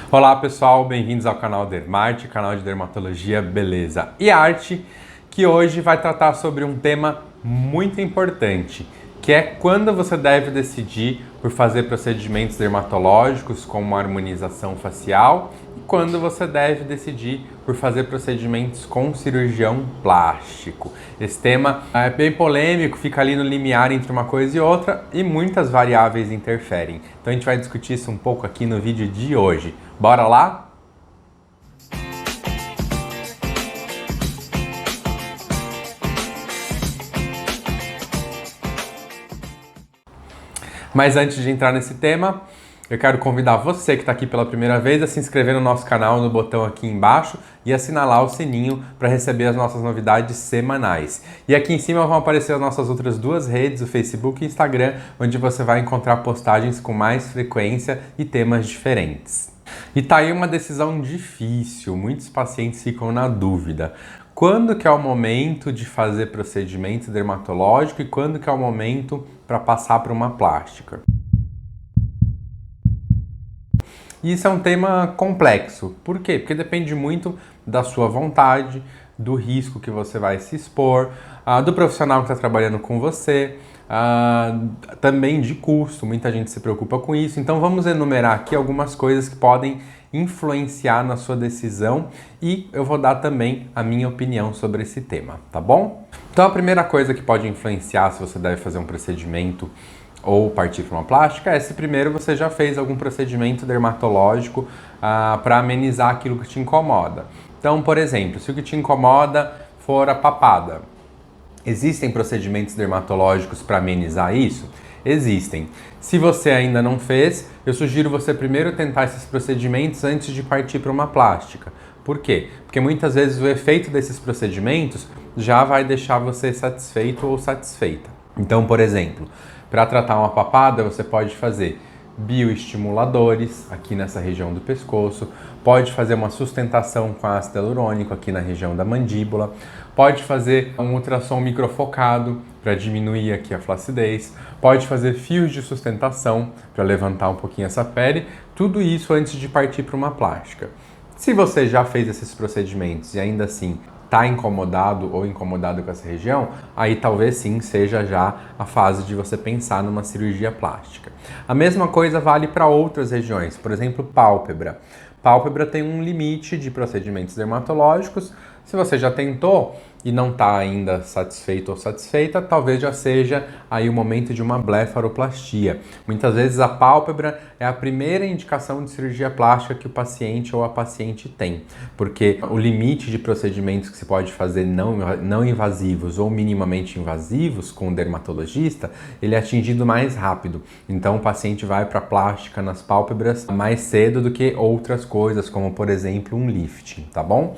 Olá pessoal, bem-vindos ao canal Dermarte, canal de dermatologia, beleza e arte, que hoje vai tratar sobre um tema muito importante, que é quando você deve decidir por fazer procedimentos dermatológicos como a harmonização facial e quando você deve decidir por fazer procedimentos com cirurgião plástico. Esse tema é bem polêmico, fica ali no limiar entre uma coisa e outra e muitas variáveis interferem. Então a gente vai discutir isso um pouco aqui no vídeo de hoje. Bora lá? Mas antes de entrar nesse tema, eu quero convidar você que está aqui pela primeira vez a se inscrever no nosso canal no botão aqui embaixo e assinalar o sininho para receber as nossas novidades semanais. E aqui em cima vão aparecer as nossas outras duas redes, o Facebook e o Instagram, onde você vai encontrar postagens com mais frequência e temas diferentes. E tá aí uma decisão difícil, muitos pacientes ficam na dúvida. Quando que é o momento de fazer procedimento dermatológico e quando que é o momento para passar para uma plástica? Isso é um tema complexo. Por quê? Porque depende muito da sua vontade, do risco que você vai se expor, do profissional que está trabalhando com você, também de custo. Muita gente se preocupa com isso. Então vamos enumerar aqui algumas coisas que podem influenciar na sua decisão e eu vou dar também a minha opinião sobre esse tema, tá bom? Então a primeira coisa que pode influenciar se você deve fazer um procedimento ou partir para uma plástica é se primeiro você já fez algum procedimento dermatológico para amenizar aquilo que te incomoda. Então, por exemplo, se o que te incomoda for a papada, existem procedimentos dermatológicos para amenizar isso? Existem. Se você ainda não fez, eu sugiro você primeiro tentar esses procedimentos antes de partir para uma plástica. Por quê? Porque muitas vezes o efeito desses procedimentos já vai deixar você satisfeito ou satisfeita. Então, por exemplo, para tratar uma papada, você pode fazer bioestimuladores aqui nessa região do pescoço, pode fazer uma sustentação com ácido hialurônico aqui na região da mandíbula, pode fazer um ultrassom microfocado para diminuir aqui a flacidez, pode fazer fios de sustentação para levantar um pouquinho essa pele, tudo isso antes de partir para uma plástica. Se você já fez esses procedimentos e ainda assim está incomodado ou incomodado com essa região, aí talvez sim seja já a fase de você pensar numa cirurgia plástica. A mesma coisa vale para outras regiões, por exemplo, pálpebra. Pálpebra tem um limite de procedimentos dermatológicos. Se você já tentou e não está ainda satisfeito ou satisfeita, talvez já seja aí o momento de uma blefaroplastia. Muitas vezes a pálpebra é a primeira indicação de cirurgia plástica que o paciente ou a paciente tem, porque o limite de procedimentos que se pode fazer não invasivos ou minimamente invasivos com o dermatologista, ele é atingido mais rápido. Então o paciente vai para a plástica nas pálpebras mais cedo do que outras coisas, como por exemplo um lifting, tá bom?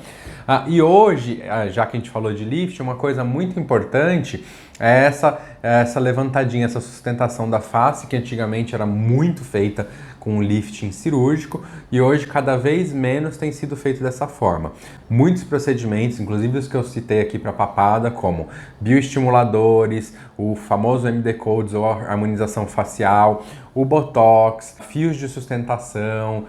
E hoje, já que a gente falou de lifting, uma coisa muito importante é essa levantadinha, essa sustentação da face, que antigamente era muito feita com um lifting cirúrgico e hoje cada vez menos tem sido feito dessa forma. Muitos procedimentos, inclusive os que eu citei aqui para papada, como bioestimuladores, o famoso MD Codes ou a harmonização facial, o Botox, fios de sustentação,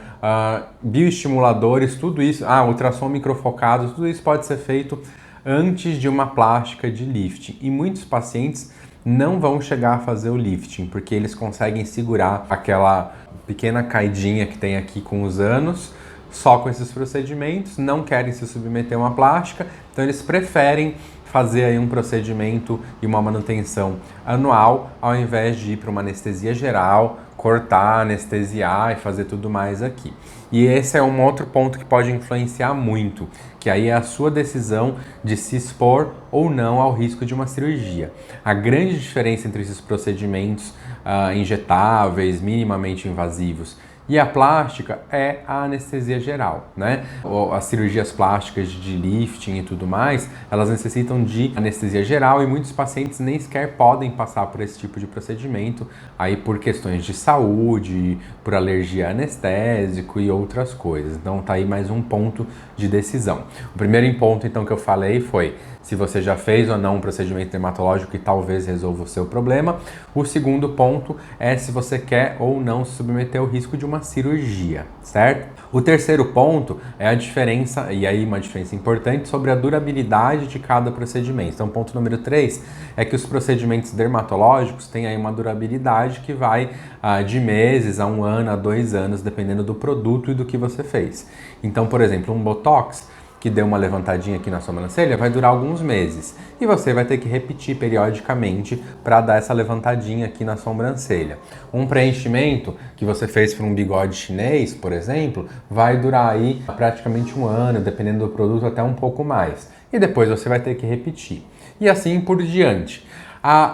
bioestimuladores, tudo isso, ultrassom microfocado, tudo isso pode ser feito antes de uma plástica de lifting. E muitos pacientes não vão chegar a fazer o lifting, porque eles conseguem segurar aquela pequena caidinha que tem aqui com os anos, só com esses procedimentos, não querem se submeter a uma plástica, então eles preferem fazer aí um procedimento e uma manutenção anual, ao invés de ir para uma anestesia geral, cortar, anestesiar e fazer tudo mais aqui. E esse é um outro ponto que pode influenciar muito, que aí é a sua decisão de se expor ou não ao risco de uma cirurgia. A grande diferença entre esses procedimentos injetáveis, minimamente invasivos, e a plástica é a anestesia geral, né? As cirurgias plásticas de lifting e tudo mais, elas necessitam de anestesia geral e muitos pacientes nem sequer podem passar por esse tipo de procedimento, aí por questões de saúde, por alergia a anestésico e outras coisas. Então tá aí mais um ponto de decisão. O primeiro ponto então que eu falei foi se você já fez ou não um procedimento dermatológico que talvez resolva o seu problema. O segundo ponto é se você quer ou não se submeter ao risco de uma uma cirurgia, certo? O terceiro ponto é a diferença, e aí uma diferença importante, sobre a durabilidade de cada procedimento. Então, ponto número 3 é que os procedimentos dermatológicos têm aí uma durabilidade que vai de meses a 1 ano, a 2 anos, dependendo do produto e do que você fez. Então, por exemplo, um Botox que deu uma levantadinha aqui na sobrancelha vai durar alguns meses e você vai ter que repetir periodicamente para dar essa levantadinha aqui na sobrancelha. Um preenchimento que você fez para um bigode chinês, por exemplo, vai durar aí praticamente 1 ano, dependendo do produto até um pouco mais. E depois você vai ter que repetir. E assim por diante.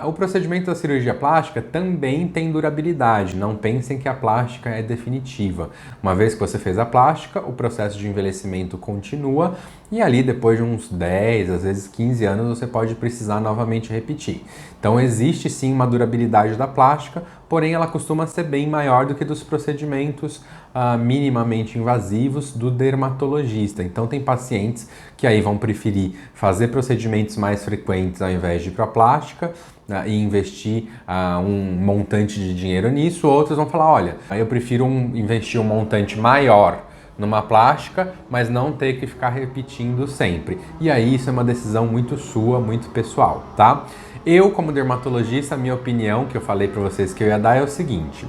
O procedimento da cirurgia plástica também tem durabilidade, não pensem que a plástica é definitiva. Uma vez que você fez a plástica, o processo de envelhecimento continua e ali depois de uns 10, às vezes 15 anos, você pode precisar novamente repetir. Então existe sim uma durabilidade da plástica, porém ela costuma ser bem maior do que dos procedimentos minimamente invasivos do dermatologista. Então tem pacientes que aí vão preferir fazer procedimentos mais frequentes ao invés de ir para a plástica e investir um montante de dinheiro nisso. Outros vão falar, olha, eu prefiro investir um montante maior numa plástica, mas não ter que ficar repetindo sempre. E aí isso é uma decisão muito sua, muito pessoal, tá? Eu, como dermatologista, a minha opinião, que eu falei para vocês que eu ia dar é o seguinte,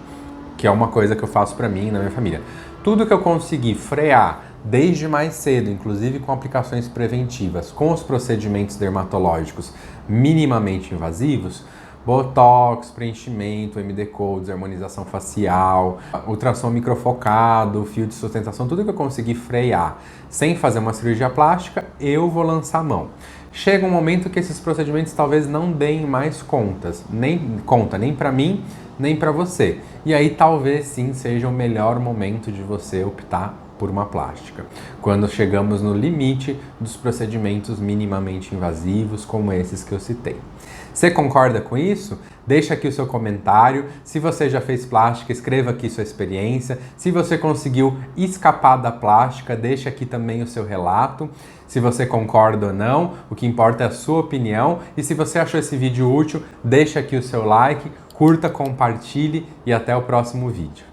que é uma coisa que eu faço para mim e na minha família. Tudo que eu conseguir frear desde mais cedo, inclusive com aplicações preventivas, com os procedimentos dermatológicos minimamente invasivos, Botox, preenchimento, MD-Codes, harmonização facial, ultrassom microfocado, fio de sustentação, tudo que eu conseguir frear sem fazer uma cirurgia plástica, eu vou lançar a mão. Chega um momento que esses procedimentos talvez não deem mais nem para mim, nem para você. E aí talvez sim seja o melhor momento de você optar por uma plástica, quando chegamos no limite dos procedimentos minimamente invasivos, como esses que eu citei. Você concorda com isso? Deixa aqui o seu comentário. Se você já fez plástica, escreva aqui sua experiência. Se você conseguiu escapar da plástica, deixa aqui também o seu relato. Se você concorda ou não, o que importa é a sua opinião. E se você achou esse vídeo útil, deixa aqui o seu like, curta, compartilhe e até o próximo vídeo.